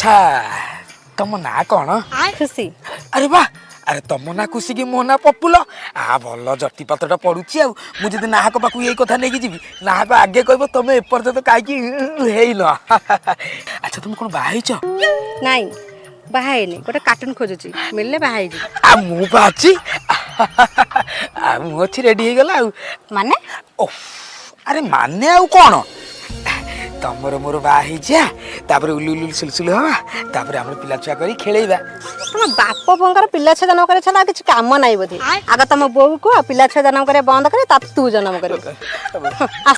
अच्छा तुम ना कौन खुशी अरे वाह अरे तुम ना खुशी की मो ना पपुल आ भल जटी पत्रटा पड़ुची आ मुझे नाहक पाक यही कथा नहीं जी नाहक आगे कह तुम एपर्यंत कहीं अच्छा तुम कौन बाहच नाई बाहायनी गोटे कार्टून खोजुची मिलले बाहाई जी आ मु बाची आ मु अच्छी रेडी हो गला माने अरे माने आउ कौन तमर मोर बाही जा तापर उलु उलु सुलसुल हवा तापर हमर पिला छुआ करी खेलेबा तुम बाप बोंगर पिला छुआ जन्म करे छला किछ काम नाही बोधी आगे तुम बोऊ को पिला छुआ जन्म करे बंद करे तब तू जन्म करे